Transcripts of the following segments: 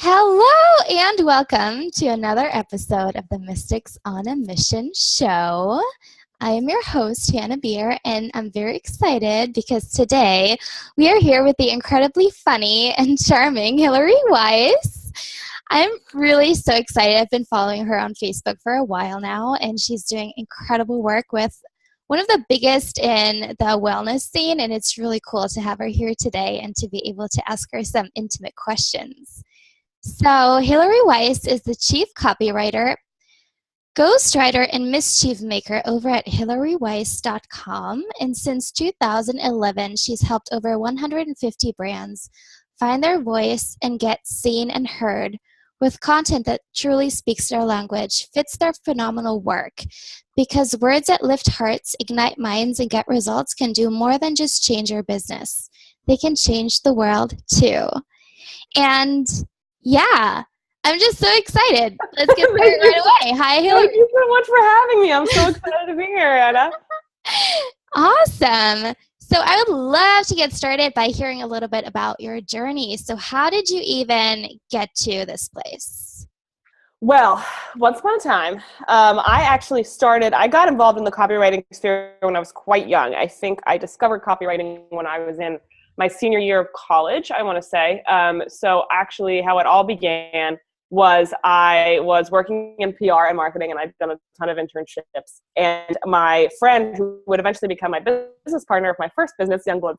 Hello and welcome to another episode of the Mystics on a Mission show. I am your host, Hannah Beer, and I'm very excited because today we are here with the incredibly funny and charming Hillary Weiss. I'm really so excited. I've been following her on Facebook for a while now, and she's doing incredible work with one of the biggest in the wellness scene, and it's really cool to have her here today and to be able to ask her some intimate questions. So, Hillary Weiss is the chief copywriter, ghostwriter, and mischief maker over at HillaryWeiss.com. And since 2011, she's helped over 150 brands find their voice and get seen and heard with content that truly speaks their language, fits their phenomenal work. Because words that lift hearts, ignite minds, and get results can do more than just change your business. They can change the world too. And yeah, I'm just so excited. Let's get started right away. Hi, Hillary. Thank you so much for having me. I'm so excited to be here, Anna. Awesome. So I would love to get started by hearing a little bit about your journey. So how did you even get to this place? Well, once upon a time, I got involved in the copywriting sphere when I was quite young. I think I discovered copywriting when I was in my senior year of college, I want to say. So actually how it all began was I was working in PR and marketing, and I'd done a ton of internships. And my friend, who would eventually become my business partner of my first business, Youngblood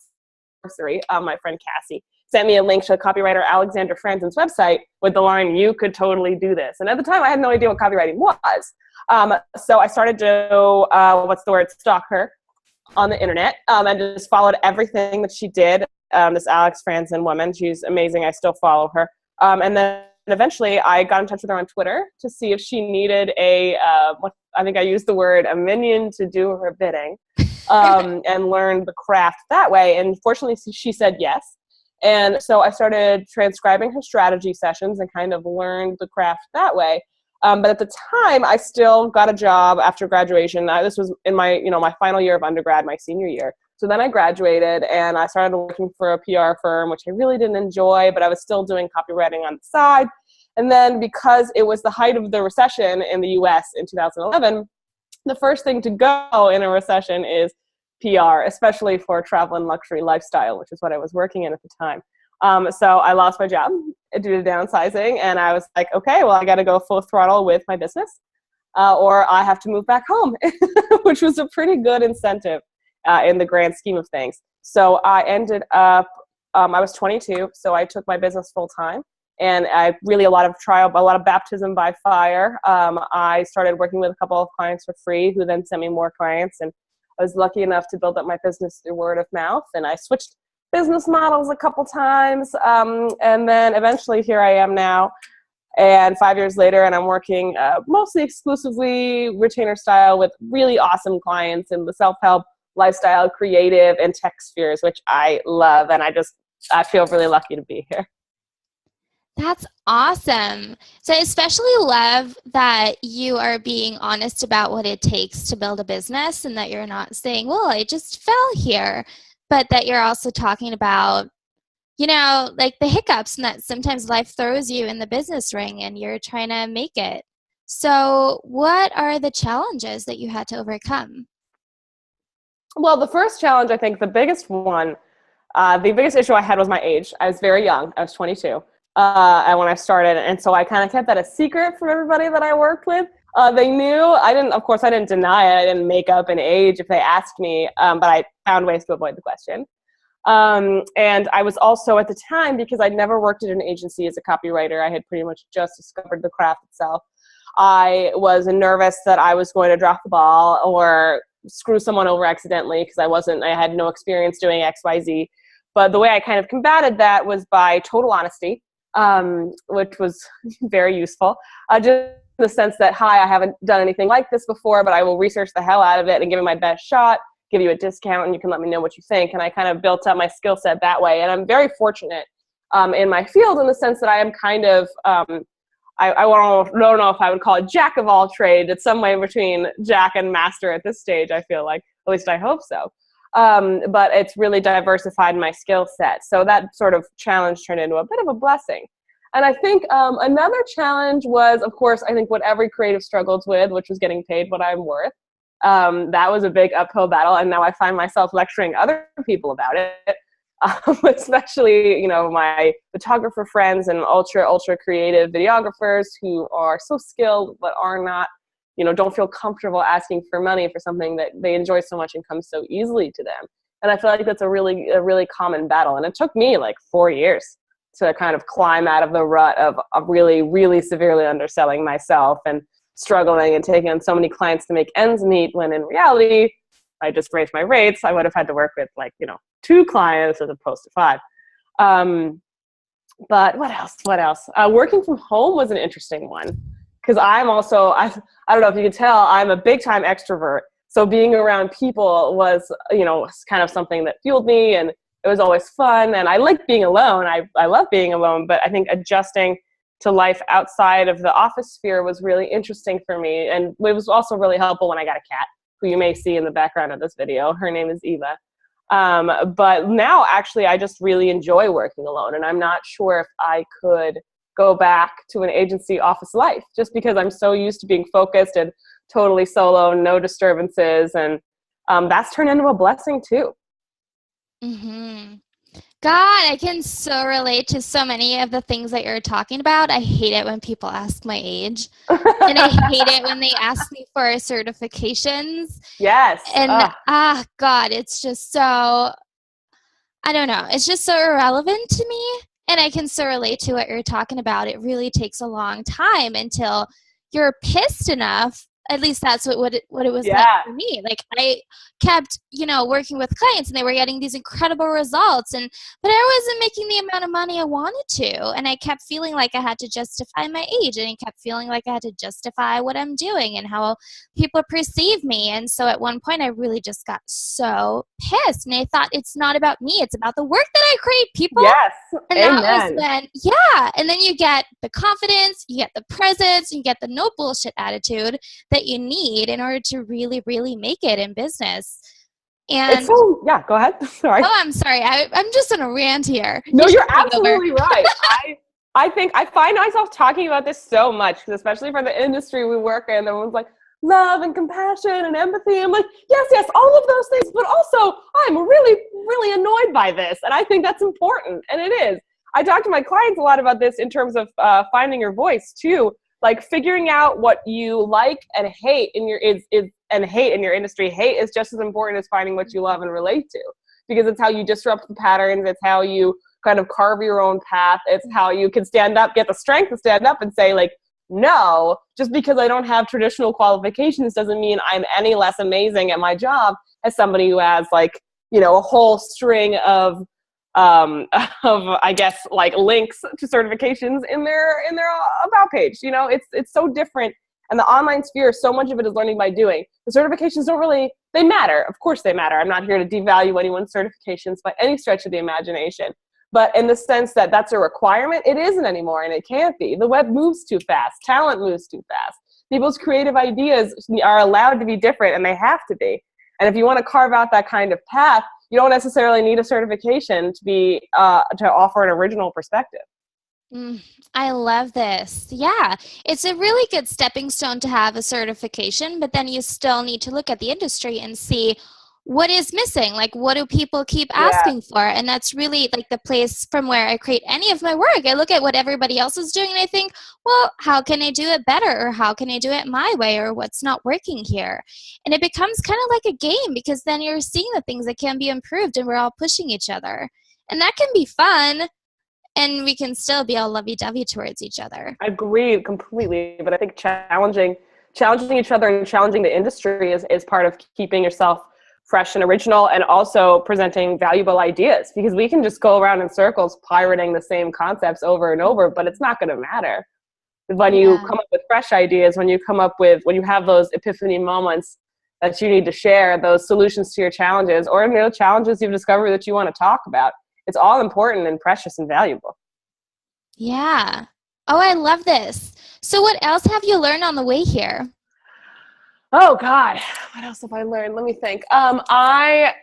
Nursery, my friend Cassie, sent me a link to copywriter Alexander Franzen's website with the line, "You could totally do this." And at the time, I had no idea what copywriting was. So I started to, stalk her on the internet, and just followed everything that she did. This Alex Franzen woman, she's amazing. I still follow her. And then eventually I got in touch with her on Twitter to see if she needed I think I used the word, a minion to do her bidding, and learn the craft that way. And fortunately she said yes. And so I started transcribing her strategy sessions and kind of learned the craft that way. But at the time, I still got a job after graduation. This was in my final year of undergrad, my senior year. So then I graduated and I started working for a PR firm, which I really didn't enjoy, but I was still doing copywriting on the side. And then because it was the height of the recession in the US in 2011, the first thing to go in a recession is PR, especially for travel and luxury lifestyle, which is what I was working in at the time. So I lost my job due to downsizing, and I was like, okay, well, I got to go full throttle with my business, or I have to move back home, which was a pretty good incentive in the grand scheme of things. So I ended up, I was 22, so I took my business full time, and a lot of baptism by fire. I started working with a couple of clients for free, who then sent me more clients, and I was lucky enough to build up my business through word of mouth, and I switched business models a couple times, and then eventually here I am now, and 5 years later, and I'm working mostly exclusively retainer style with really awesome clients in the self-help, lifestyle, creative, and tech spheres, which I love, and I feel really lucky to be here. That's awesome. So I especially love that you are being honest about what it takes to build a business, and that you're not saying, well, I just fell here, but that you're also talking about, like the hiccups, and that sometimes life throws you in the business ring and you're trying to make it. So what are the challenges that you had to overcome? Well, the first challenge, I think the biggest issue I had was my age. I was very young. I was 22. And when I started, and so I kind of kept that a secret from everybody that I worked with. They knew. I didn't deny it. I didn't make up an age if they asked me, but I found ways to avoid the question. And I was also at the time, because I'd never worked at an agency as a copywriter, I had pretty much just discovered the craft itself. I was nervous that I was going to drop the ball or screw someone over accidentally, because I had no experience doing XYZ. But the way I kind of combated that was by total honesty, which was very useful. Just in the sense that, hi, I haven't done anything like this before, but I will research the hell out of it and give it my best shot, give you a discount, and you can let me know what you think. And I kind of built up my skill set that way. And I'm very fortunate in my field, in the sense that I am kind of, I don't know if I would call it jack of all trades. It's some way between jack and master at this stage, I feel like. At least I hope so. But it's really diversified my skill set. So that sort of challenge turned into a bit of a blessing. And I think another challenge was, of course, I think what every creative struggles with, which was getting paid what I'm worth. That was a big uphill battle, and now I find myself lecturing other people about it, especially, my photographer friends and ultra creative videographers who are so skilled but are not, don't feel comfortable asking for money for something that they enjoy so much and comes so easily to them. And I feel like that's a really common battle. And it took me like 4 years to kind of climb out of the rut of really severely underselling myself and struggling and taking on so many clients to make ends meet, when in reality, I just raised my rates, I would have had to work with 2 clients as opposed to 5. But what else? Working from home was an interesting one, because I'm also, I don't know if you can tell, I'm a big time extrovert. So being around people was, kind of something that fueled me, and it was always fun. And I like being alone. I love being alone, but I think adjusting to life outside of the office sphere was really interesting for me. And it was also really helpful when I got a cat, who you may see in the background of this video. Her name is Eva. But now actually I just really enjoy working alone, and I'm not sure if I could go back to an agency office life, just because I'm so used to being focused and totally solo, no disturbances. And that's turned into a blessing too. Mm-hmm. God, I can so relate to so many of the things that you're talking about. I hate it when people ask my age. And I hate it when they ask me for certifications. Yes. And God, it's just so, I don't know. It's just so irrelevant to me. And I can so relate to what you're talking about. It really takes a long time until you're pissed enough. At least that's what it was like for me. Like, I kept, working with clients, and they were getting these incredible results, but I wasn't making the amount of money I wanted to. And I kept feeling like I had to justify my age, and I kept feeling like I had to justify what I'm doing and how people perceive me. And so at one point I really just got so pissed, and I thought, it's not about me, it's about the work that I create, people. Yes. And Amen. that was when, and then you get the confidence, you get the presence, you get the no bullshit attitude that you need in order to really, really make it in business. And go ahead. Sorry. Oh, I'm sorry. I'm just on a rant here. No, you're absolutely right. I think I find myself talking about this so much, because especially for the industry we work in, everyone's like, love and compassion and empathy. I'm like, yes, all of those things, but also I'm really annoyed by this. And I think that's important. And it is. I talk to my clients a lot about this in terms of finding your voice too. Like, figuring out what you like and hate in your hate in your industry. Hate is just as important as finding what you love and relate to, because it's how you disrupt the patterns. It's how you kind of carve your own path. It's how you can stand up, get the strength to stand up and say, like, no, just because I don't have traditional qualifications doesn't mean I'm any less amazing at my job as somebody who has, like, a whole string of I guess, like, links to certifications in their about page. It's so different. And the online sphere, so much of it is learning by doing. The certifications they matter. Of course they matter. I'm not here to devalue anyone's certifications by any stretch of the imagination. But in the sense that that's a requirement, it isn't anymore, and it can't be. The web moves too fast. Talent moves too fast. People's creative ideas are allowed to be different, and they have to be. And if you want to carve out that kind of path, you don't necessarily need a certification to offer an original perspective. I love this. Yeah, it's a really good stepping stone to have a certification, but then you still need to look at the industry and see what is missing. Like, what do people keep asking for? And that's really like the place from where I create any of my work. I look at what everybody else is doing, and I think, well, how can I do it better? Or how can I do it my way? Or what's not working here? And it becomes kind of like a game, because then you're seeing the things that can be improved, and we're all pushing each other. And that can be fun. And we can still be all lovey-dovey towards each other. I agree completely, but I think challenging each other and challenging the industry is part of keeping yourself fresh and original, and also presenting valuable ideas, because we can just go around in circles pirating the same concepts over and over, but it's not going to matter. When you come up with fresh ideas, when you have those epiphany moments that you need to share, those solutions to your challenges, or challenges you've discovered that you want to talk about, it's all important and precious and valuable. Yeah. Oh, I love this. So what else have you learned on the way here? Oh God, what else have I learned? Let me think. I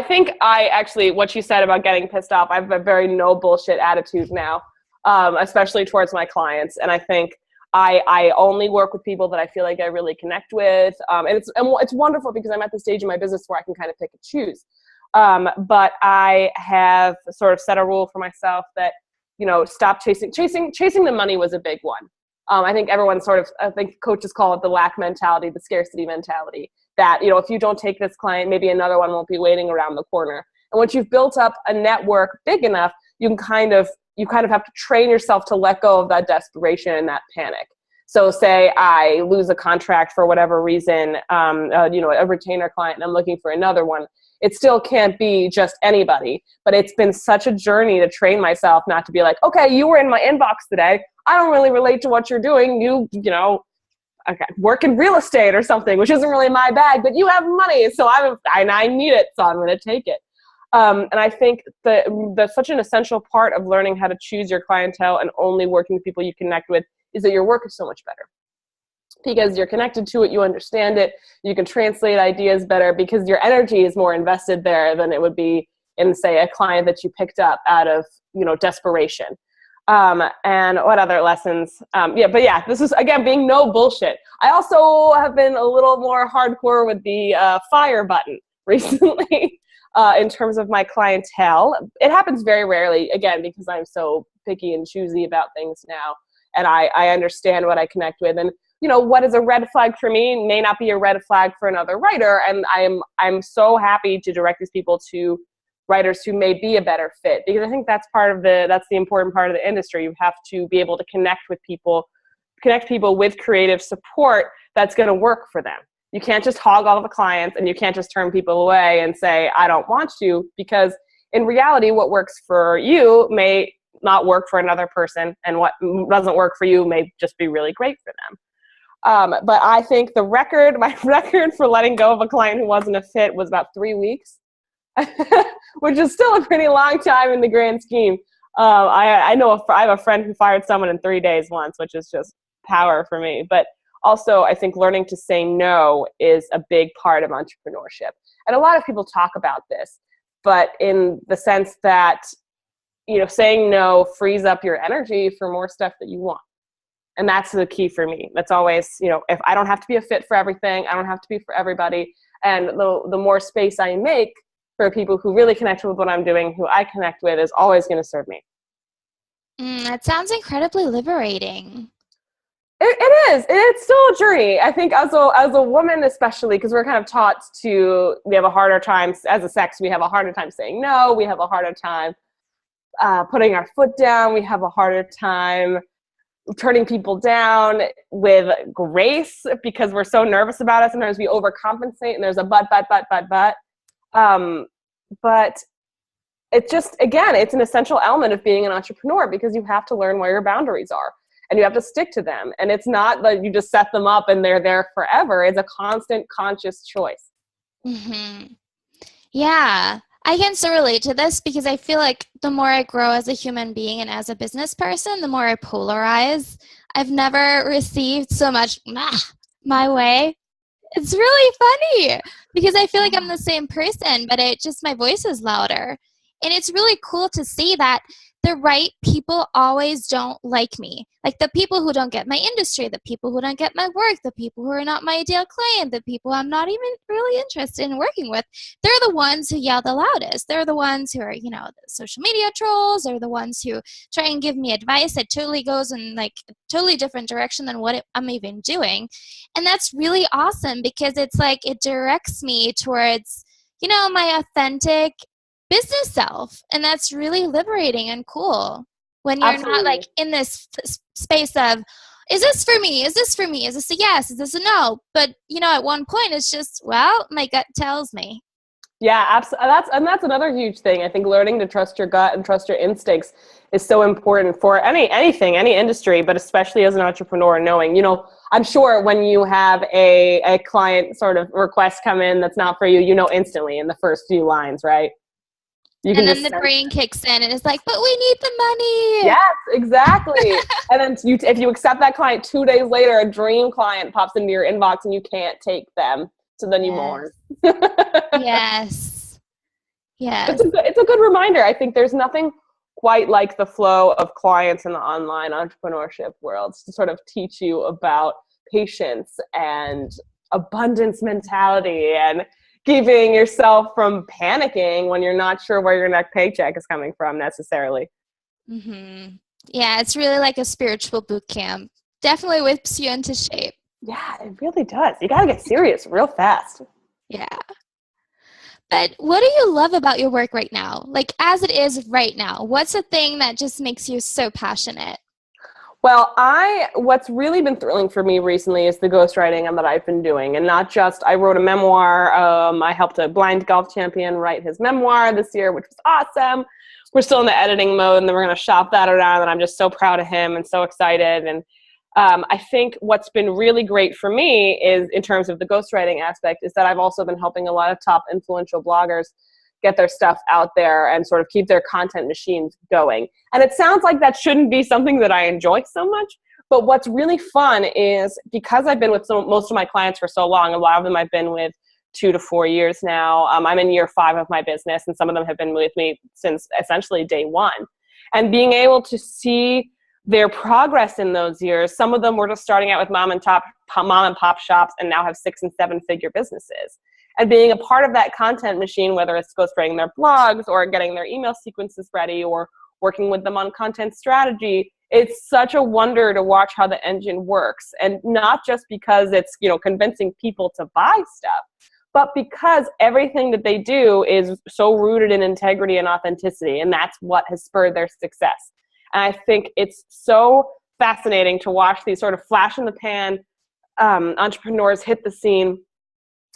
think what you said about getting pissed off, I have a very no bullshit attitude now. especially towards my clients. And I think I only work with people that I feel like I really connect with. And it's wonderful because I'm at the stage in my business where I can kind of pick and choose. But I have sort of set a rule for myself that, stop chasing the money was a big one. I think everyone I think coaches call it the lack mentality, the scarcity mentality, that, if you don't take this client, maybe another one won't be waiting around the corner. And once you've built up a network big enough, you kind of have to train yourself to let go of that desperation and that panic. So say I lose a contract for whatever reason, a retainer client, and I'm looking for another one. It still can't be just anybody, but it's been such a journey to train myself not to be like, okay, you were in my inbox today. I don't really relate to what you're doing. Okay, work in real estate or something, which isn't really my bag, but you have money, so I need it, so I'm going to take it. And I think that's such an essential part of learning how to choose your clientele and only working with people you connect with is that your work is so much better. Because you're connected to it, you understand it, you can translate ideas better because your energy is more invested there than it would be in, say, a client that you picked up out of, desperation. And what other lessons? This is, again, being no bullshit. I also have been a little more hardcore with the fire button recently in terms of my clientele. It happens very rarely, again, because I'm so picky and choosy about things now. And I understand what I connect with. And what is a red flag for me may not be a red flag for another writer. And I'm so happy to direct these people to writers who may be a better fit, because I think that's the important part of the industry. You have to be able to connect people with creative support that's going to work for them. You can't just hog all of the clients, and you can't just turn people away and say, I don't want you, because in reality, what works for you may not work for another person, and what doesn't work for you may just be really great for them. But I think my record for letting go of a client who wasn't a fit was about 3 weeks, which is still a pretty long time in the grand scheme. I have a friend who fired someone in 3 days once, which is just power for me. But also, I think learning to say no is a big part of entrepreneurship. And a lot of people talk about this, but in the sense that, saying no frees up your energy for more stuff that you want. And that's the key for me. That's always, if I don't have to be a fit for everything, I don't have to be for everybody. And the more space I make for people who really connect with what I'm doing, who I connect with, is always going to serve me. That sounds incredibly liberating. It is. It's still a journey. I think as a woman, especially, because we're kind of taught we have a harder time, as a sex, we have a harder time saying no. We have a harder time putting our foot down. We have a harder time turning people down with grace because we're so nervous about it. Sometimes we overcompensate, and there's a but. But it's just, again, it's an essential element of being an entrepreneur, because you have to learn where your boundaries are and you have to stick to them. And it's not that you just set them up and they're there forever. It's a constant conscious choice. Mm-hmm. Yeah, I can so relate to this because I feel like the more I grow as a human being and as a business person, the more I polarize. I've never received so much my way. It's really funny because I feel like I'm the same person, but my voice is louder. And it's really cool to see that the right people always don't like me. Like the people who don't get my industry, the people who don't get my work, the people who are not my ideal client, the people I'm not even really interested in working with, they're the ones who yell the loudest. They're the ones who are, the social media trolls. They're the ones who try and give me advice that totally goes in like a totally different direction than what I'm even doing. And that's really awesome because it's like it directs me towards, my authentic business self, and that's really liberating and cool when you're Absolutely. not like in this space of, is this for me, is this a yes, is this a no? But at one point it's just, well, my gut tells me. Yeah, absolutely. That's another huge thing. I think learning to trust your gut and trust your instincts is so important for any industry, but especially as an entrepreneur, knowing, I'm sure when you have a client sort of request come in that's not for you, instantly in the first few lines, right? And then the brain kicks in and it's like, but we need the money. Yes, exactly. And then if you accept that client 2 days later, a dream client pops into your inbox and you can't take them. So then you mourn. Yes. It's a good reminder. I think there's nothing quite like the flow of clients in the online entrepreneurship world to sort of teach you about patience and abundance mentality and keeping yourself from panicking when you're not sure where your next paycheck is coming from necessarily. Mm-hmm. Yeah, it's really like a spiritual boot camp. Definitely whips you into shape. Yeah, it really does. You got to get serious real fast. Yeah. But what do you love about your work right now? Like as it is right now, what's the thing that just makes you so passionate? Well, what's really been thrilling for me recently is the ghostwriting that I've been doing. And not just, I wrote a memoir. I helped a blind golf champion write his memoir this year, which was awesome. We're still in the editing mode, and then we're going to shop that around, and I'm just so proud of him and so excited. And I think what's been really great for me is, in terms of the ghostwriting aspect, is that I've also been helping a lot of top influential bloggers get their stuff out there and sort of keep their content machines going. And it sounds like that shouldn't be something that I enjoy so much, but what's really fun is, because I've been with most of my clients for so long, a lot of them I've been with 2 to 4 years now. I'm in year 5 of my business, and some of them have been with me since essentially day 1. And being able to see their progress in those years, some of them were just starting out with mom and pop shops and now have 6 and 7 figure businesses. And being a part of that content machine, whether it's ghostwriting their blogs or getting their email sequences ready or working with them on content strategy, it's such a wonder to watch how the engine works. And not just because it's, convincing people to buy stuff, but because everything that they do is so rooted in integrity and authenticity. And that's what has spurred their success. And I think it's so fascinating to watch these sort of flash in the pan entrepreneurs hit the scene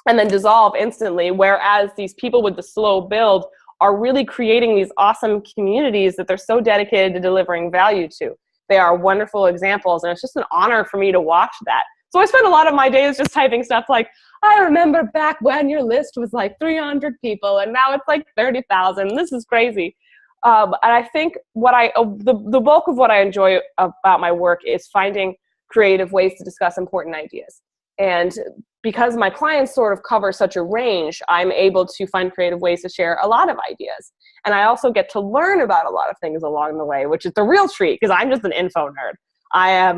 and then dissolve instantly, whereas these people with the slow build are really creating these awesome communities that they're so dedicated to delivering value to. They are wonderful examples, and it's just an honor for me to watch that. So I spend a lot of my days just typing stuff like, I remember back when your list was like 300 people, and now it's like 30,000. This is crazy. And I think the bulk of what I enjoy about my work is finding creative ways to discuss important ideas. And because my clients sort of cover such a range, I'm able to find creative ways to share a lot of ideas. And I also get to learn about a lot of things along the way, which is the real treat, because I'm just an info nerd. I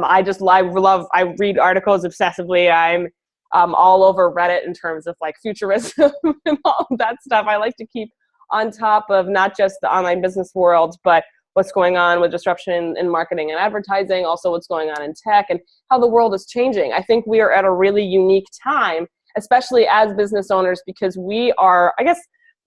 read articles obsessively. I'm all over Reddit in terms of like futurism and all of that stuff. I like to keep on top of not just the online business world, but what's going on with disruption in marketing and advertising, also what's going on in tech and how the world is changing. I think we are at a really unique time, especially as business owners, because we are, I guess,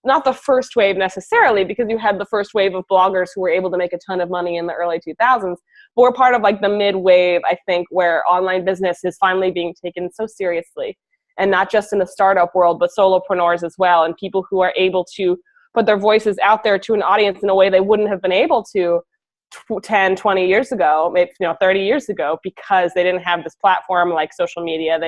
not the first wave necessarily, because you had the first wave of bloggers who were able to make a ton of money in the early 2000s. But we're part of like the mid wave, I think, where online business is finally being taken so seriously. And not just in the startup world, but solopreneurs as well, and people who are able to put their voices out there to an audience in a way they wouldn't have been able to 10, 20 years ago, maybe 30 years ago, because they didn't have this platform like social media.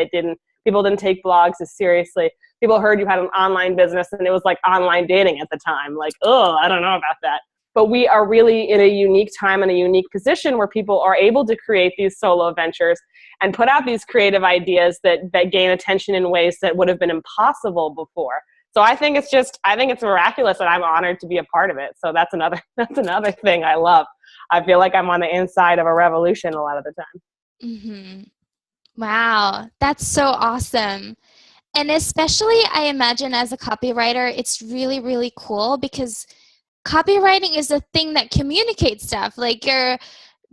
People didn't take blogs as seriously. People heard you had an online business and it was like online dating at the time. Like, oh, I don't know about that. But we are really in a unique time and a unique position where people are able to create these solo ventures and put out these creative ideas that gain attention in ways that would have been impossible before. So I think it's miraculous, and I'm honored to be a part of it. So that's another thing I love. I feel like I'm on the inside of a revolution a lot of the time. Mm-hmm. Wow, that's so awesome. And especially, I imagine as a copywriter, it's really, really cool because copywriting is a thing that communicates stuff. Like your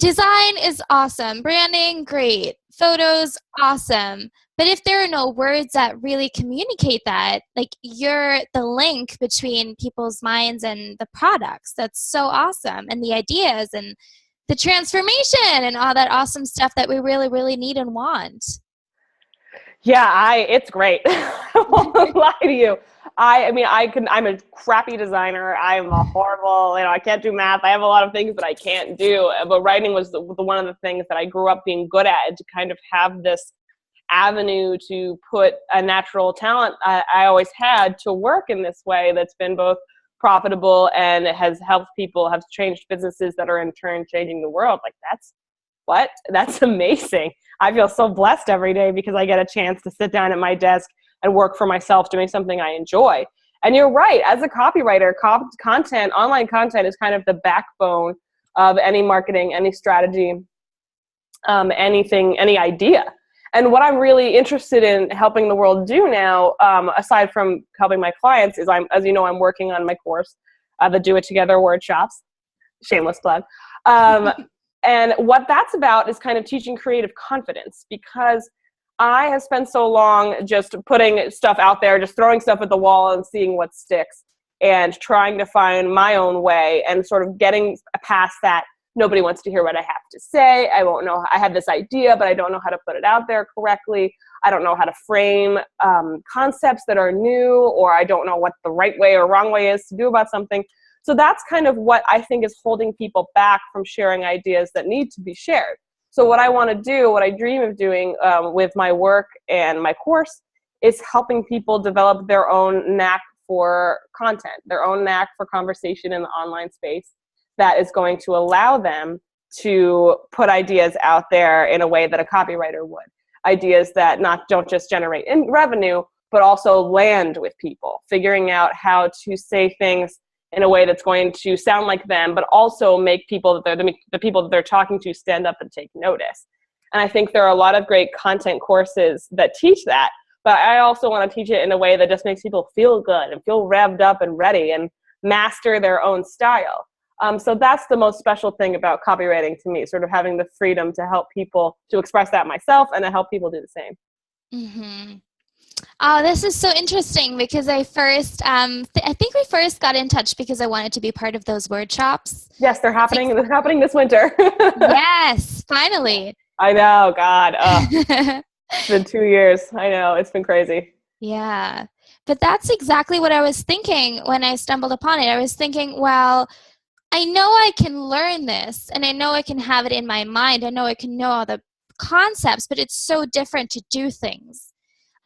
design is awesome, branding, great, photos, awesome. But if there are no words that really communicate that, like you're the link between people's minds and the products. That's so awesome. And the ideas and the transformation and all that awesome stuff that we really, really need and want. Yeah, it's great. I won't lie to you. I'm a crappy designer. I'm a horrible, I can't do math. I have a lot of things that I can't do. But writing was the one of the things that I grew up being good at, and to kind of have this avenue to put a natural talent I always had to work in this way that's been both profitable and it has helped people, have changed businesses that are in turn changing the world. Like that's amazing. I feel so blessed every day because I get a chance to sit down at my desk and work for myself doing something I enjoy. And you're right, as a copywriter, content, online content is kind of the backbone of any marketing, any strategy, anything, any idea. And what I'm really interested in helping the world do now, aside from helping my clients, is as you know, I'm working on my course, the Do It Together workshops, shameless plug. And what that's about is kind of teaching creative confidence, because I have spent so long just putting stuff out there, just throwing stuff at the wall and seeing what sticks, and trying to find my own way and sort of getting past that. Nobody wants to hear what I have to say. I won't know. I have this idea, but I don't know how to put it out there correctly. I don't know how to frame concepts that are new, or I don't know what the right way or wrong way is to do about something. So that's kind of what I think is holding people back from sharing ideas that need to be shared. So what I want to do, what I dream of doing with my work and my course, is helping people develop their own knack for content, their own knack for conversation in the online space, that is going to allow them to put ideas out there in a way that a copywriter would. Ideas that don't just generate revenue, but also land with people, figuring out how to say things in a way that's going to sound like them, but also make people the people that they're talking to stand up and take notice. And I think there are a lot of great content courses that teach that, but I also want to teach it in a way that just makes people feel good and feel revved up and ready and master their own style. So that's the most special thing about copywriting to me, sort of having the freedom to help people, to express that myself and to help people do the same. Mm-hmm. Oh, this is so interesting, because I think we first got in touch because I wanted to be part of those workshops. Yes, they're happening. They're happening this winter. Yes, finally. I know, God. It's been 2 years. I know, it's been crazy. Yeah, but that's exactly what I was thinking when I stumbled upon it. I was thinking, well, I know I can learn this, and I know I can have it in my mind. I know I can know all the concepts, but it's so different to do things.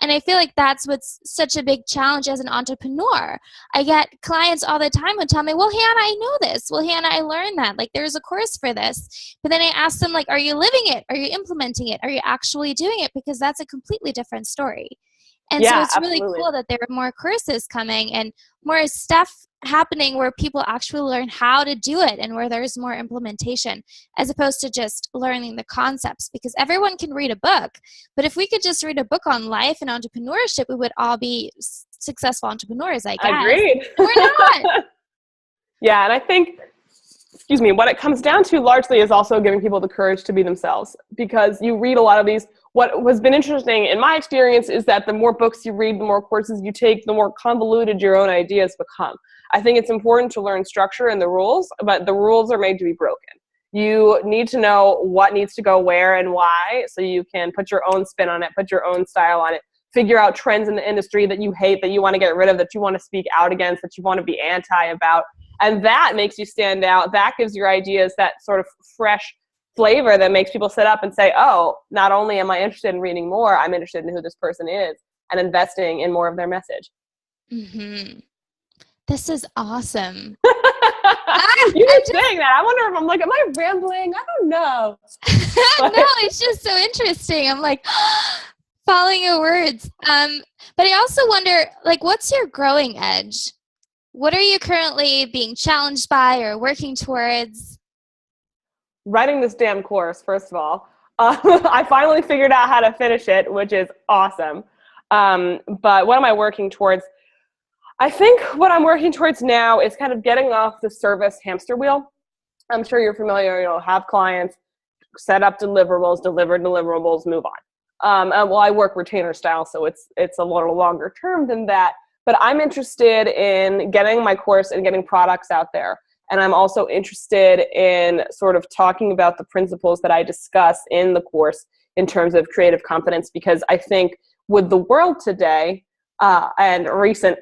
And I feel like that's what's such a big challenge as an entrepreneur. I get clients all the time who tell me, well, Hannah, I know this. Well, Hannah, I learned that. Like, there's a course for this. But then I ask them, like, are you living it? Are you implementing it? Are you actually doing it? Because that's a completely different story. And so it's really cool that there are more courses coming and more stuff happening where people actually learn how to do it, and where there's more implementation, as opposed to just learning the concepts. Because everyone can read a book, but if we could just read a book on life and entrepreneurship, we would all be successful entrepreneurs, I guess. Agreed. And we're not. Yeah, and I think, what it comes down to largely is also giving people the courage to be themselves, because you read a lot of these. What has been interesting in my experience is that the more books you read, the more courses you take, the more convoluted your own ideas become. I think it's important to learn structure and the rules, but the rules are made to be broken. You need to know what needs to go where and why, so you can put your own spin on it, put your own style on it, figure out trends in the industry that you hate, that you want to get rid of, that you want to speak out against, that you want to be anti about. And that makes you stand out. That gives your ideas that sort of fresh flavor that makes people sit up and say, oh, not only am I interested in reading more, I'm interested in who this person is and investing in more of their message. Mm-hmm. This is awesome. You were saying that. I wonder if I'm like, am I rambling? I don't know. No, it's just so interesting. I'm like following your words. But I also wonder, like, what's your growing edge? What are you currently being challenged by or working towards? Writing this damn course, first of all. I finally figured out how to finish it, which is awesome. But what am I working towards? I think what I'm working towards now is kind of getting off the service hamster wheel. I'm sure you're familiar, have clients, set up deliverables, deliver deliverables, move on. Well, I work retainer style, so it's a little longer term than that. But I'm interested in getting my course and getting products out there. And I'm also interested in sort of talking about the principles that I discuss in the course in terms of creative confidence, because I think with the world today and recent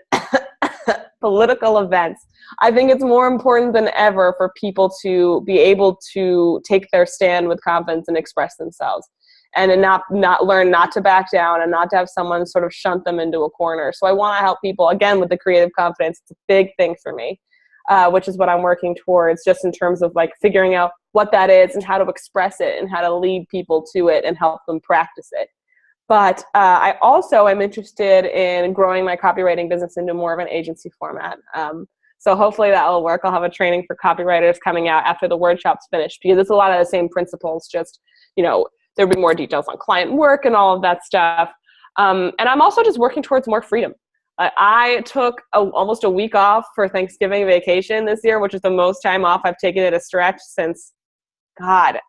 political events, I think it's more important than ever for people to be able to take their stand with confidence and express themselves, and not learn not to back down and not to have someone sort of shunt them into a corner. So I want to help people, again, with the creative confidence. It's a big thing for me, which is what I'm working towards, just in terms of like figuring out what that is and how to express it and how to lead people to it and help them practice it. But I also am interested in growing my copywriting business into more of an agency format. So hopefully that will work. I'll have a training for copywriters coming out after the workshop's finished, because it's a lot of the same principles, just, there'll be more details on client work and all of that stuff. And I'm also just working towards more freedom. I took almost a week off for Thanksgiving vacation this year, which is the most time off I've taken at a stretch since, God,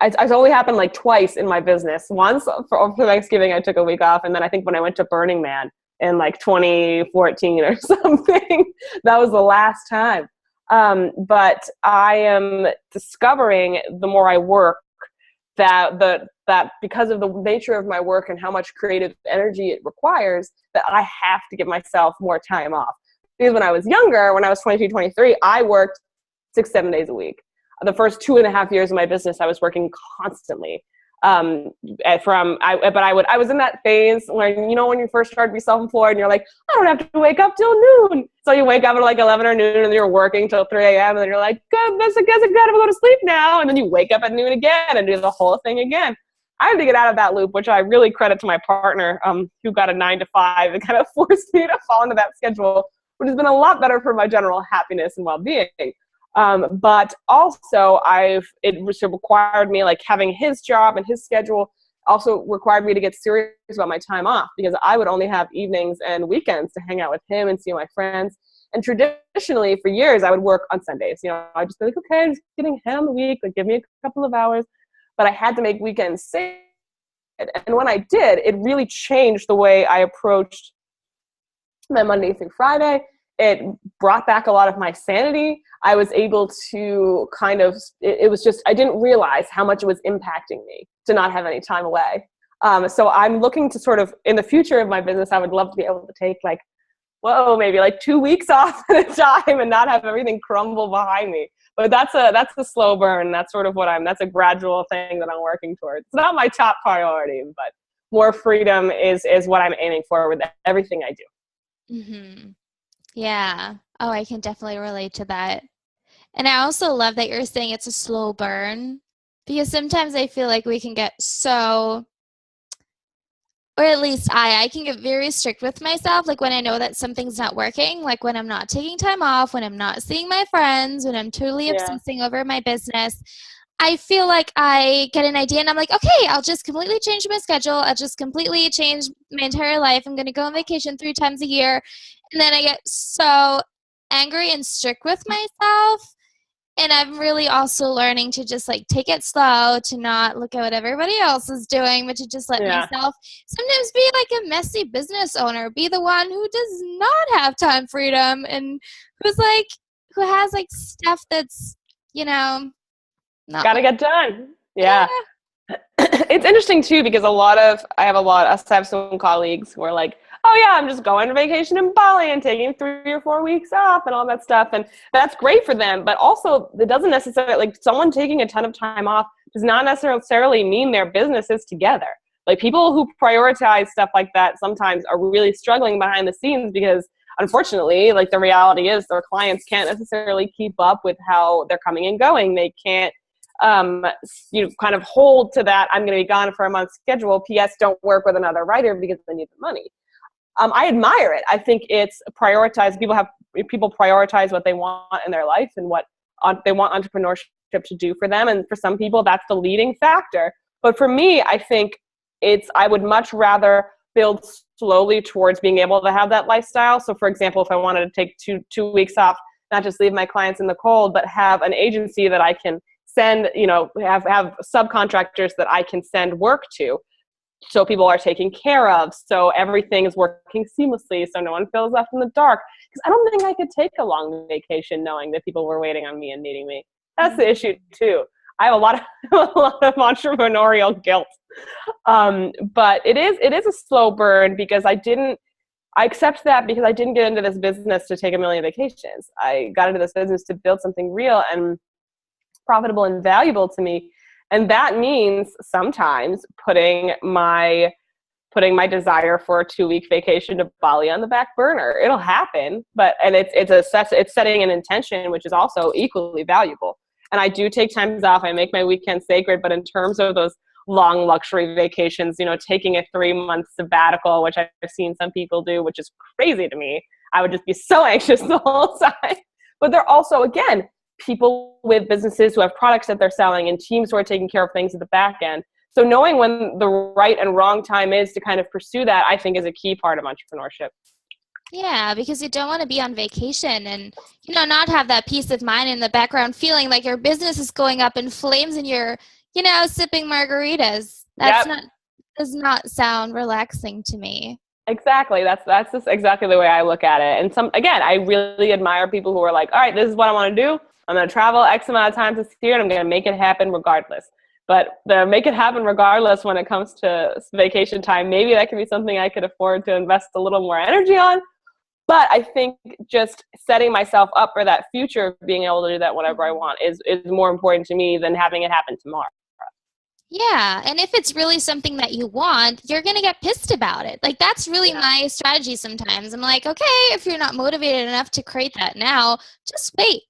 it's only happened like twice in my business. Once for Thanksgiving, I took a week off. And then I think when I went to Burning Man in like 2014 or something, that was the last time. But I am discovering the more I work that because of the nature of my work and how much creative energy it requires, that I have to give myself more time off. Because when I was younger, when I was 22, 23, I worked 6-7 days a week. The first 2.5 years of my business, I was working constantly. I was in that phase where, when you first start to be self-employed and you're like, I don't have to wake up till noon. So you wake up at like 11 or noon and you're working till 3 a.m. and then you're like, goodness, I guess I gotta go to sleep now. And then you wake up at noon again and do the whole thing again. I had to get out of that loop, which I really credit to my partner, who got a 9-to-5 and kind of forced me to fall into that schedule, which has been a lot better for my general happiness and well-being. But also it required me, like having his job and his schedule also required me to get serious about my time off, because I would only have evenings and weekends to hang out with him and see my friends. And traditionally for years, I would work on Sundays. I'd just be like, okay, I'm just getting ahead on the week, like give me a couple of hours. But I had to make weekends sacred. And when I did, it really changed the way I approached my Monday through Friday. It brought back a lot of my sanity. I was able to it was just, I didn't realize how much it was impacting me to not have any time away. So I'm looking to sort of, in the future of my business, I would love to be able to take maybe like 2 weeks off at a time and not have everything crumble behind me. But that's a slow burn. That's sort of that's a gradual thing that I'm working towards. It's not my top priority, but more freedom is what I'm aiming for with everything I do. Mm-hmm. Yeah. Oh, I can definitely relate to that. And I also love that you're saying it's a slow burn, because sometimes I feel like we can get so, or at least I can get very strict with myself. Like when I know that something's not working, like when I'm not taking time off, when I'm not seeing my friends, when I'm totally obsessing over my business, I feel like I get an idea and I'm like, okay, I'll just completely change my schedule. I'll just completely change my entire life. I'm going to go on vacation 3 times a year. And then I get so angry and strict with myself. And I'm really also learning to just like take it slow, to not look at what everybody else is doing, but to just let myself sometimes be like a messy business owner, be the one who does not have time freedom and who has like stuff that's, not gotta get done. Yeah. It's interesting too, because I have some colleagues who are like, oh yeah, I'm just going on vacation in Bali and taking 3 or 4 weeks off and all that stuff. And that's great for them. But also it doesn't necessarily, like someone taking a ton of time off does not necessarily mean their business is together. Like people who prioritize stuff like that sometimes are really struggling behind the scenes, because unfortunately, like the reality is their clients can't necessarily keep up with how they're coming and going. They can't kind of hold to that I'm going to be gone for a month schedule. P.S. Don't work with another writer because they need the money. I admire it. I think it's prioritized. People prioritize what they want in their life and what they want entrepreneurship to do for them. And for some people, that's the leading factor. But for me, I think I would much rather build slowly towards being able to have that lifestyle. So for example, if I wanted to take two weeks off, not just leave my clients in the cold, but have an agency that I can send, have subcontractors that I can send work to, so people are taken care of, so everything is working seamlessly, so no one feels left in the dark. Because I don't think I could take a long vacation knowing that people were waiting on me and needing me. That's the issue too. I have a lot of entrepreneurial guilt. But it is a slow burn, because I accept that because I didn't get into this business to take a million vacations. I got into this business to build something real and profitable and valuable to me. And that means sometimes putting my desire for a 2-week vacation to Bali on the back burner. It'll happen, and it's setting an intention, which is also equally valuable. And I do take times off. I make my weekends sacred. But in terms of those long luxury vacations, taking a 3-month sabbatical, which I've seen some people do, which is crazy to me. I would just be so anxious the whole time. But they're also, again, people with businesses who have products that they're selling and teams who are taking care of things at the back end. So knowing when the right and wrong time is to kind of pursue that, I think is a key part of entrepreneurship. Yeah, because you don't want to be on vacation and, not have that peace of mind in the background, feeling like your business is going up in flames and you're, sipping margaritas. Does not sound relaxing to me. Exactly. That's just exactly the way I look at it. And again, I really admire people who are like, all right, this is what I want to do. I'm going to travel X amount of times this year and I'm going to make it happen regardless. But the make it happen regardless when it comes to vacation time, maybe that could be something I could afford to invest a little more energy on. But I think just setting myself up for that future of being able to do that whenever I want is more important to me than having it happen tomorrow. Yeah, and if it's really something that you want, you're going to get pissed about it. Like, that's really my strategy sometimes. I'm like, okay, if you're not motivated enough to create that now, just wait.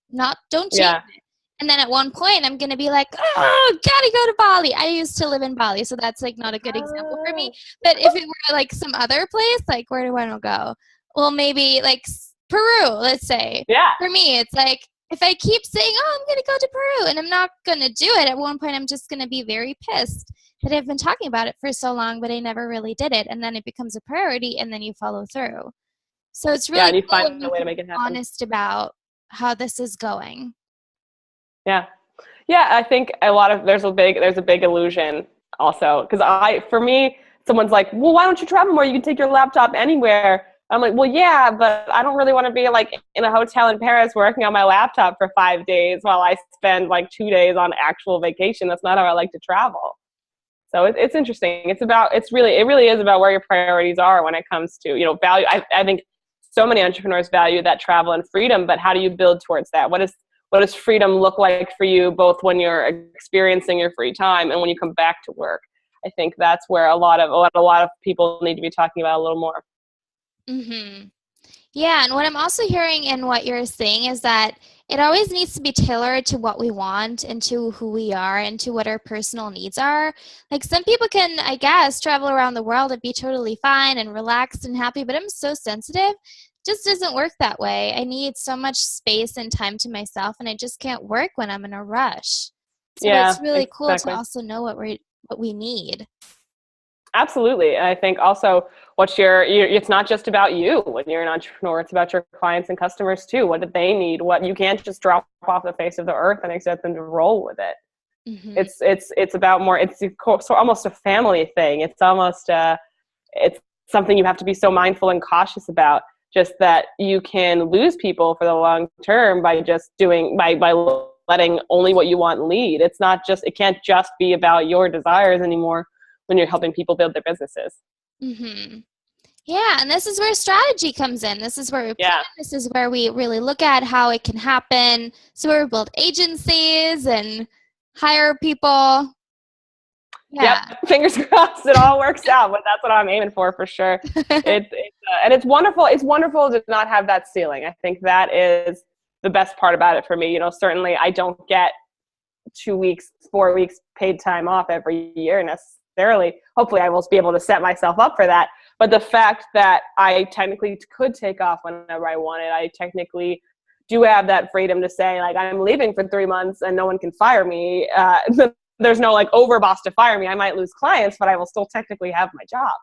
Don't change it. And then at one point, I'm going to be like, oh, gotta go to Bali. I used to live in Bali, so that's, like, not a good example for me. But if it were, like, some other place, like, where do I want to go? Well, maybe, like, Peru, let's say. Yeah. For me, it's like, if I keep saying, oh, I'm going to go to Peru, and I'm not going to do it, at one point I'm just going to be very pissed that I've been talking about it for so long, but I never really did it. And then it becomes a priority, and then you follow through. So it's really and you cool find a way to make it happen. Honest about how this is going. Yeah. Yeah, I think there's a big illusion also. Because for me, someone's like, well, why don't you travel more? You can take your laptop anywhere. I'm like, well, yeah, but I don't really want to be like in a hotel in Paris working on my laptop for 5 days while I spend like 2 days on actual vacation. That's not how I like to travel. So it's interesting. It really is about where your priorities are when it comes to, value. I think so many entrepreneurs value that travel and freedom, but how do you build towards that? What does freedom look like for you, both when you're experiencing your free time and when you come back to work? I think that's where a lot of people need to be talking about a little more. Mm-hmm. Yeah, and what I'm also hearing in what you're saying is that it always needs to be tailored to what we want and to who we are and to what our personal needs are. Like, some people can, I guess, travel around the world and be totally fine and relaxed and happy, but I'm so sensitive. It just doesn't work that way. I need so much space and time to myself, and I just can't work when I'm in a rush. So it's really cool to also know what we need. Absolutely. And I think also it's not just about you when you're an entrepreneur, it's about your clients and customers too. What do they need? You can't just drop off the face of the earth and expect them to roll with it. Mm-hmm. It's about more, it's almost a family thing. It's almost, it's something you have to be so mindful and cautious about, just that you can lose people for the long term by just by letting only what you want lead. It can't just be about your desires anymore when you're helping people build their businesses. Mm-hmm. Yeah, and this is where strategy comes in. This is where we plan. This is where we really look at how it can happen. So we build agencies and hire people. Yeah. Yep. Fingers crossed it all works out, but that's what I'm aiming for sure. And it's wonderful. It's wonderful to not have that ceiling. I think that is the best part about it for me. Certainly I don't get 2 weeks, 4 weeks paid time off every year necessarily. Hopefully I will be able to set myself up for that. But the fact that I technically could take off whenever I wanted, I technically do have that freedom to say, like, I'm leaving for 3 months and no one can fire me. There's no like overboss to fire me. I might lose clients, but I will still technically have my job.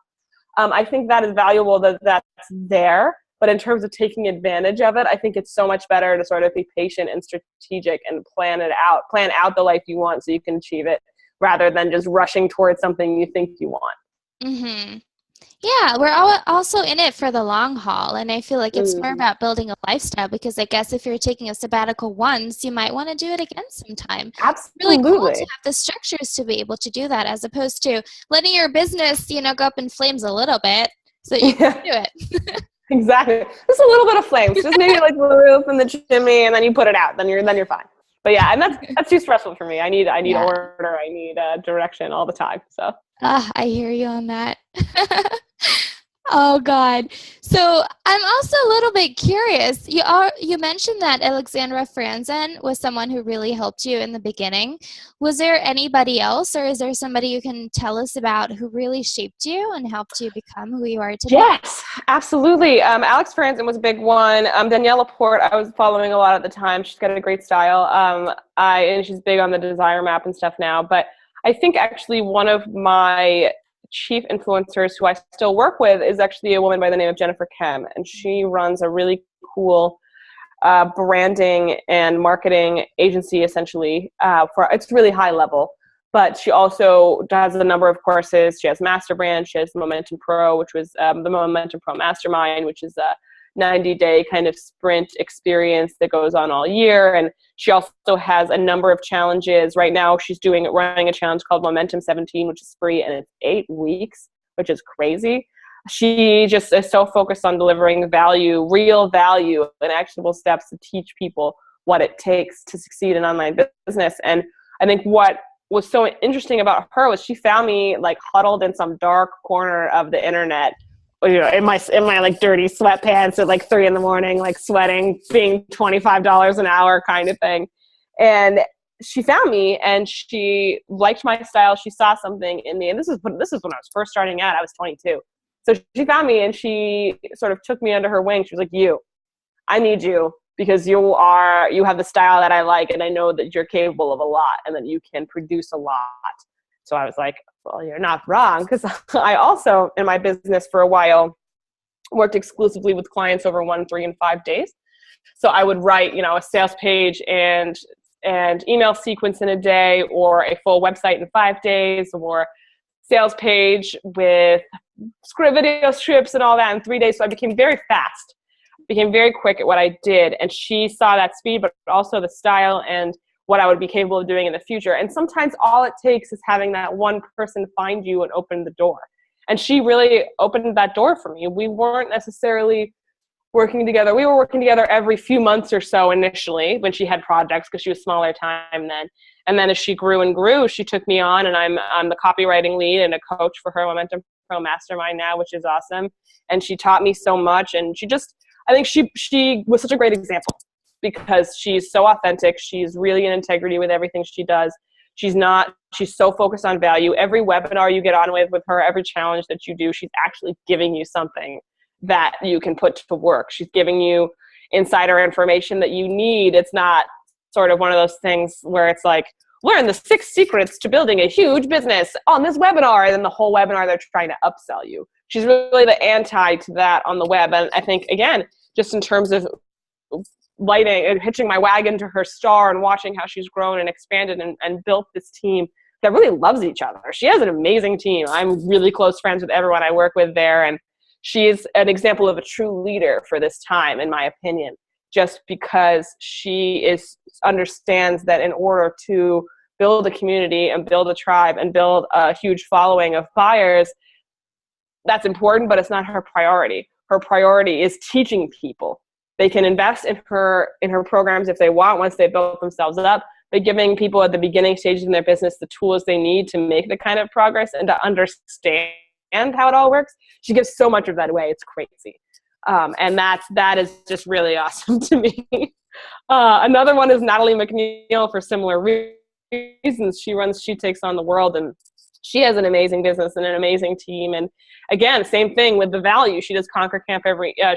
I think that is valuable that's there. But in terms of taking advantage of it, I think it's so much better to sort of be patient and strategic and plan out the life you want so you can achieve it, rather than just rushing towards something you think you want. Mm-hmm. Yeah, we're also in it for the long haul, and I feel like it's more about building a lifestyle, because I guess if you're taking a sabbatical once, you might want to do it again sometime. Absolutely. It's really cool to have the structures to be able to do that, as opposed to letting your business, go up in flames a little bit so you can do it. Exactly. Just a little bit of flames. Just maybe like the roof and the chimney, and then you put it out. Then you're fine. But yeah, and that's too stressful for me. I need order. I need direction all the time. So. I hear you on that. Oh God. So I'm also a little bit curious. You mentioned that Alexandra Franzen was someone who really helped you in the beginning. Was there anybody else, or is there somebody you can tell us about who really shaped you and helped you become who you are today? Yes, absolutely. Alex Franzen was a big one. Danielle Laporte, I was following a lot at the time. She's got a great style. And she's big on the desire map and stuff now. But I think actually one of my chief influencers who I still work with is actually a woman by the name of Jennifer Kem. And she runs a really cool branding and marketing agency, essentially. It's really high level. But she also does a number of courses. She has Master Brand. She has Momentum Pro, which was the Momentum Pro Mastermind, which is a 90-day kind of sprint experience that goes on all year. And she also has a number of challenges. Right now, she's running a challenge called Momentum 17, which is free, and it's 8 weeks, which is crazy. She just is so focused on delivering value, real value, and actionable steps to teach people what it takes to succeed in online business. And I think what was so interesting about her was she found me like huddled in some dark corner of the internet, in my like dirty sweatpants at like 3 a.m, like sweating, being $25 an hour kind of thing. And she found me and she liked my style. She saw something in me. And this is when I was first starting out. I was 22. So she found me and she sort of took me under her wing. She was like, I need you, because you have the style that I like, and I know that you're capable of a lot and that you can produce a lot. So I was like, well, you're not wrong, because I also, in my business for a while, worked exclusively with clients over 1, 3, and 5 days. So I would write, a sales page and email sequence in a day, or a full website in 5 days, or sales page with video scripts and all that in 3 days. So I became very fast. Became very quick at what I did, and she saw that speed, but also the style and what I would be capable of doing in the future. And sometimes all it takes is having that one person find you and open the door. And she really opened that door for me. We weren't necessarily working together. We were working together every few months or so initially when she had projects, because she was smaller time then. And then as she grew and grew, she took me on, and I'm the copywriting lead and a coach for her Momentum Pro Mastermind now, which is awesome. And she taught me so much, and I think she was such a great example, because she's so authentic. She's really in integrity with everything she does. She's so focused on value. Every webinar you get on with her, every challenge that you do, she's actually giving you something that you can put to work. She's giving you insider information that you need. It's not sort of one of those things where it's like, learn the 6 secrets to building a huge business on this webinar, and then the whole webinar they're trying to upsell you. She's really the anti to that on the web. And I think, again, just in terms of lighting and hitching my wagon to her star and watching how she's grown and expanded and built this team that really loves each other. She has an amazing team. I'm really close friends with everyone I work with there. And she is an example of a true leader for this time, in my opinion, just because she understands that in order to build a community and build a tribe and build a huge following of buyers, that's important, but it's not her priority. Her priority is teaching people. They can invest in her programs if they want, once they've built themselves up, but giving people at the beginning stages in their business the tools they need to make the kind of progress and to understand how it all works. She gives so much of that away. It's crazy. And that is just really awesome to me. Another one is Natalie McNeil, for similar reasons. She takes on the world, and she has an amazing business and an amazing team. And again, same thing with the value. She does Conquer Camp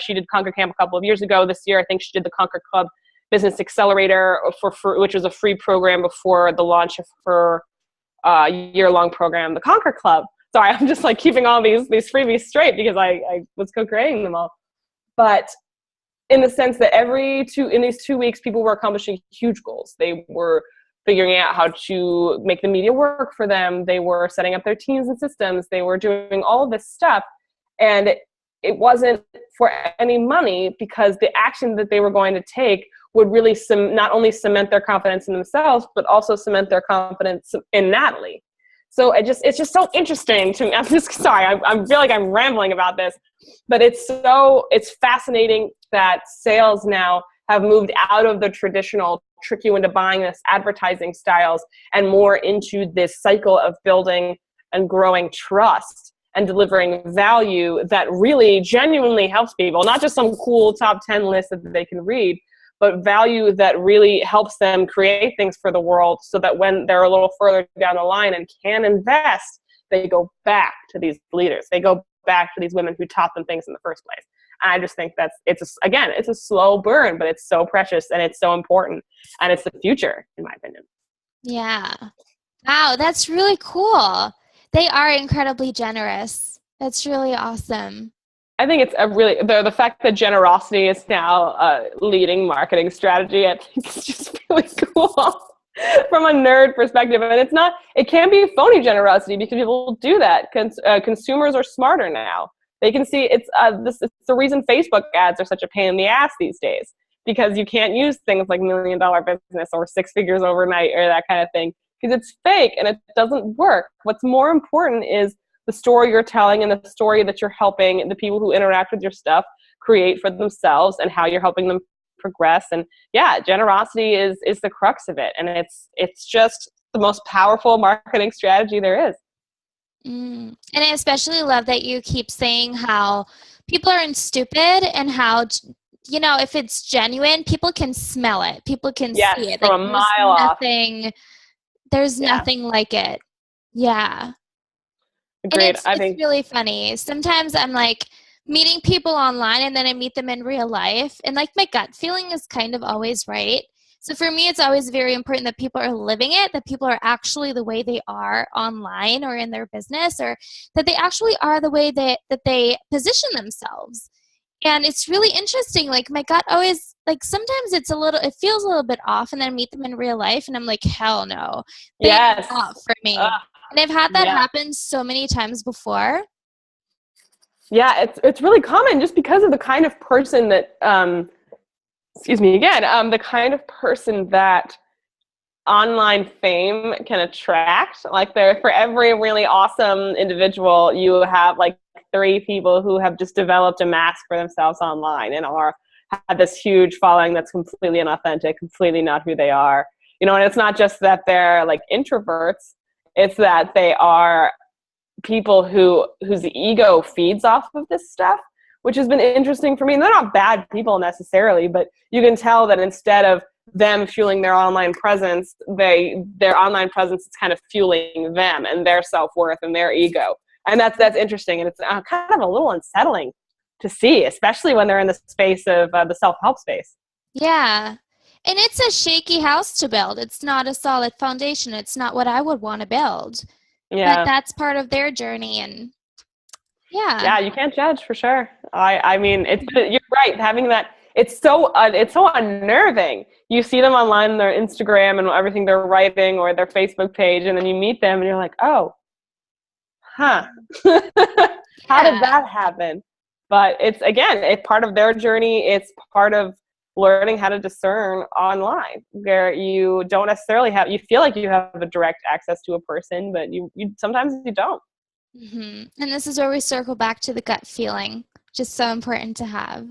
she did Conquer Camp a couple of years ago. This year, I think she did the Conquer Club Business Accelerator, which was a free program before the launch of her year-long program, the Conquer Club. Sorry, I'm just like keeping all these freebies straight, because I was co-creating them all. But in the sense that in these 2 weeks, people were accomplishing huge goals. They were figuring out how to make the media work for them. They were setting up their teams and systems. They were doing all of this stuff. And it wasn't for any money, because the action that they were going to take would really not only cement their confidence in themselves, but also cement their confidence in Natalie. So it's just so interesting to me. I feel like I'm rambling about this, but it's fascinating that sales now have moved out of the traditional trick you into buying this advertising styles and more into this cycle of building and growing trust and delivering value that really genuinely helps people, not just some cool top 10 list that they can read, but value that really helps them create things for the world, so that when they're a little further down the line and can invest, they go back to these leaders. They go back to these women who taught them things in the first place. And I just think it's a slow burn, but it's so precious and it's so important. And it's the future, in my opinion. Yeah. Wow, that's really cool. They are incredibly generous. That's really awesome. I think it's the fact that generosity is now a leading marketing strategy, I think it's just really cool from a nerd perspective. And it can be phony generosity because people do that. Consumers are smarter now. They can see it's the reason Facebook ads are such a pain in the ass these days, because you can't use things like $1 million business or 6 figures overnight or that kind of thing, because it's fake and it doesn't work. What's more important is the story you're telling and the story that you're helping the people who interact with your stuff create for themselves, and how you're helping them progress. And yeah, generosity is the crux of it. And it's just the most powerful marketing strategy there is. And I especially love that you keep saying how people aren't stupid, and how, if it's genuine, people can smell it. People can see it. From a mile off. There's nothing like it. Yeah. Agreed. And it's really funny. Sometimes I'm like meeting people online, and then I meet them in real life, and like my gut feeling is kind of always right. So for me, it's always very important that people are living it, that people are actually the way they are online or in their business, or that they actually are the way that they position themselves. And it's really interesting. Like my gut always, like sometimes it feels a little bit off, and then I meet them in real life and I'm like, hell no. They're not for me. And I've had that happen so many times before. Yeah, it's really common, just because of the kind of person that, the kind of person that online fame can attract. Like for every really awesome individual, you have like 3 people who have just developed a mask for themselves online and have this huge following that's completely inauthentic, completely not who they are. And it's not just that they're like introverts. It's that they are people whose ego feeds off of this stuff, which has been interesting for me. And they're not bad people necessarily, but you can tell that instead of them fueling their online presence, their online presence is kind of fueling them and their self-worth and their ego. And that's interesting. And it's kind of a little unsettling to see, especially when they're in the space of the self-help space. Yeah. And it's a shaky house to build. It's not a solid foundation. It's not what I would want to build. Yeah. But that's part of their journey. And yeah, you can't judge for sure. I mean, you're right. Having that, it's so unnerving. You see them online on their Instagram and everything they're writing, or their Facebook page, and then you meet them and you're like, oh, how did that happen? But it's part of their journey. It's part of learning how to discern online, where you don't necessarily you feel like you have a direct access to a person, but you sometimes you don't. Mm-hmm. And this is where we circle back to the gut feeling, just so important to have.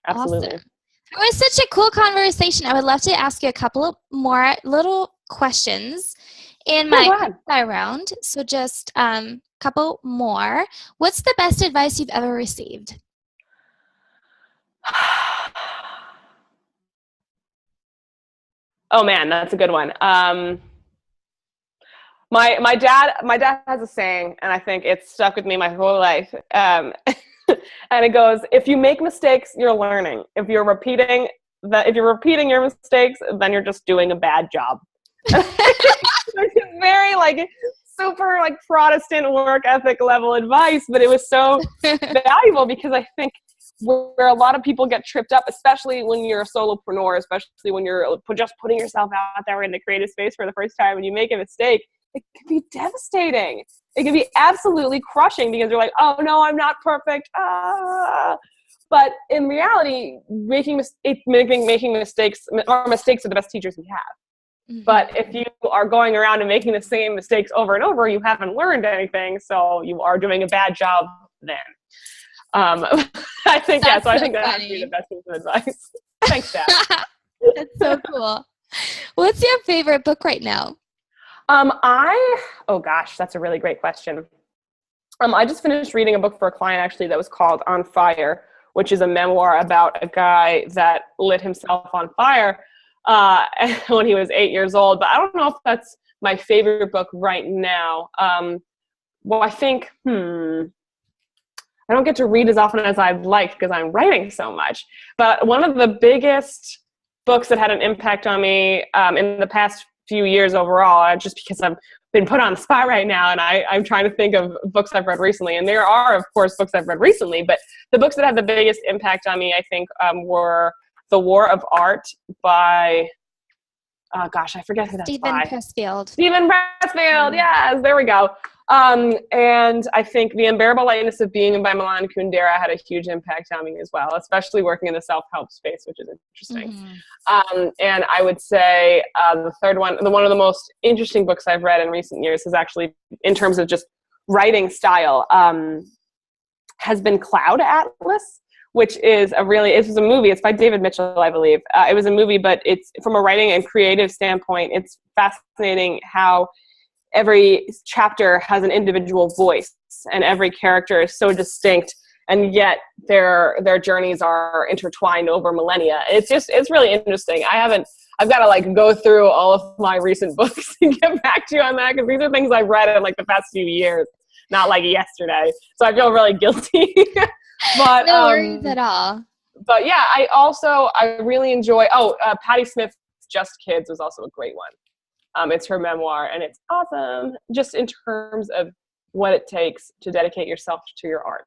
Absolutely. Awesome. It was such a cool conversation. I would love to ask you a couple of more little questions in my round. So just a couple more. What's the best advice you've ever received? Oh man, that's a good one. My dad has a saying, and I think it's stuck with me my whole life. And it goes, if you make mistakes, you're learning. If you're repeating your mistakes, then you're just doing a bad job. It's very super Protestant work ethic level advice, but it was so valuable, because I think where a lot of people get tripped up, especially when you're a solopreneur, especially when you're just putting yourself out there in the creative space for the first time and you make a mistake, it can be devastating. It can be absolutely crushing, because you're like, oh no, I'm not perfect. But in reality, making mistakes are the best teachers we have. Mm-hmm. But if you are going around and making the same mistakes over and over, you haven't learned anything, so you are doing a bad job then. I think that would be the best piece of advice. Thanks, Dad. That's so cool. What's your favorite book right now? Oh gosh, that's a really great question. I just finished reading a book for a client actually that was called On Fire, which is a memoir about a guy that lit himself on fire when he was 8 years old. But I don't know if that's my favorite book right now. Well, I think, I don't get to read as often as I'd like because I'm writing so much. But one of the biggest books that had an impact on me in the past few years overall, just because I've been put on the spot right now and I'm trying to think of books I've read recently. And there are, of course, books I've read recently, but the books that had the biggest impact on me, I think, were The War of Art by, I forget who that's by. Stephen Pressfield, yes, there we go. And I think The Unbearable Lightness of Being by Milan Kundera had a huge impact on me as well, especially working in the self-help space, which is interesting. And I would say the third one, one of the most interesting books I've read in recent years is actually, in terms of just writing style, has been Cloud Atlas, which is it was a movie. It's by David Mitchell, I believe. It was a movie, but it's from a writing and creative standpoint, it's fascinating how every chapter has an individual voice and every character is so distinct, and yet their journeys are intertwined over millennia. It's really interesting. I've got to like go through all of my recent books and get back to you on that, because these are things I've read in like the past few years, not like yesterday. So I feel really guilty. But no worries at all. But yeah, I really enjoy Patti Smith's Just Kids was also a great one. It's her memoir, and it's awesome just in terms of what it takes to dedicate yourself to your art.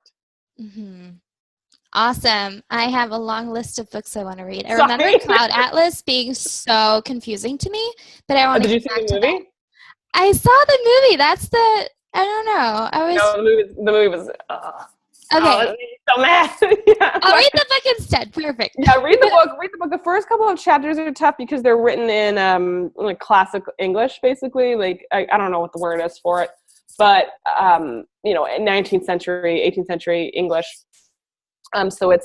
Awesome. I have a long list of books I want to read. I remember Cloud Atlas being so confusing to me, but I want to get back to that. Did you see the movie? I saw the movie. I don't know. The movie was okay. Oh, so mad. Yeah. I'll read the book instead. Perfect. Yeah, read the book. Read the book. The first couple of chapters are tough because they're written in like classic English, basically. Like I don't know what the word is for it, but in 19th century, 18th century English. So it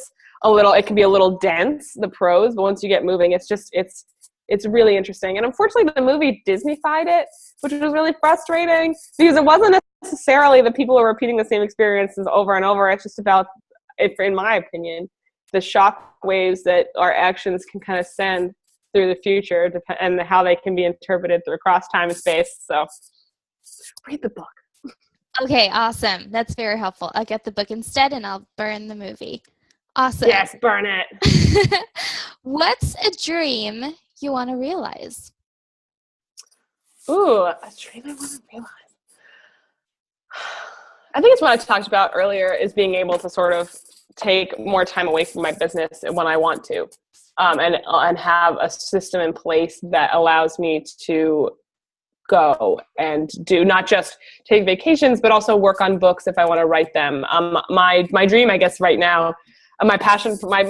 can be a little dense, the prose, but once you get moving, it's really interesting. And unfortunately, the movie Disney-fied it, which was really frustrating because it wasn't necessarily that people are repeating the same experiences over and over. It's just about, in my opinion, the shock waves that our actions can kind of send through the future and how they can be interpreted through across time and space. So read the book. Okay, awesome. That's very helpful. I'll get the book instead and I'll burn the movie. Awesome. Yes, burn it. What's a dream you want to realize? Ooh, a dream I want to realize. I think it's what I talked about earlier, is being able to sort of take more time away from my business when I want to, and have a system in place that allows me to go and do not just take vacations, but also work on books if I want to write them. My dream, I guess, right now, my passion for my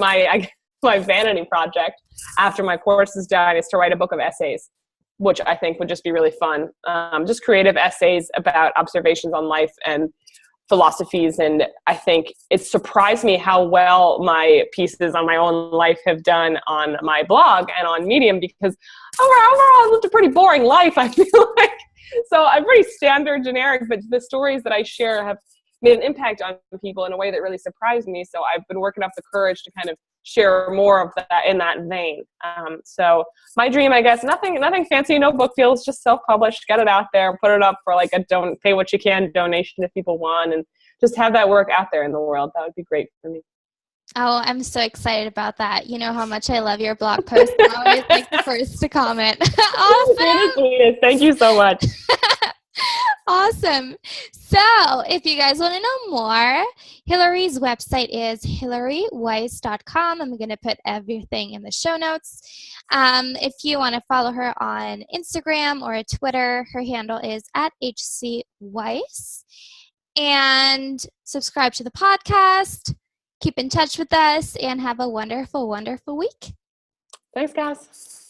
vanity project after my course is done is to write a book of essays, which I think would just be really fun. Just creative essays about observations on life and philosophies. And I think it surprised me how well my pieces on my own life have done on my blog and on Medium, because overall I lived a pretty boring life, I feel like. So I'm pretty standard, generic, but the stories that I share have made an impact on people in a way that really surprised me. So I've been working up the courage to kind of share more of that in that vein. So my dream, I guess, nothing fancy, no book deals, just self-published, get it out there, put it up for like a don't pay what you can donation if people want, and just have that work out there in the world. That would be great for me. Oh, I'm so excited about that. You know how much I love your blog posts. I'm always like the first to comment. Awesome. Thank you so much. Awesome. So if you guys want to know more, Hillary's website is hillaryweiss.com. I'm going to put everything in the show notes. If you want to follow her on Instagram or Twitter, her handle is @HCWeiss. And subscribe to the podcast. Keep in touch with us and have a wonderful, wonderful week. Thanks, guys.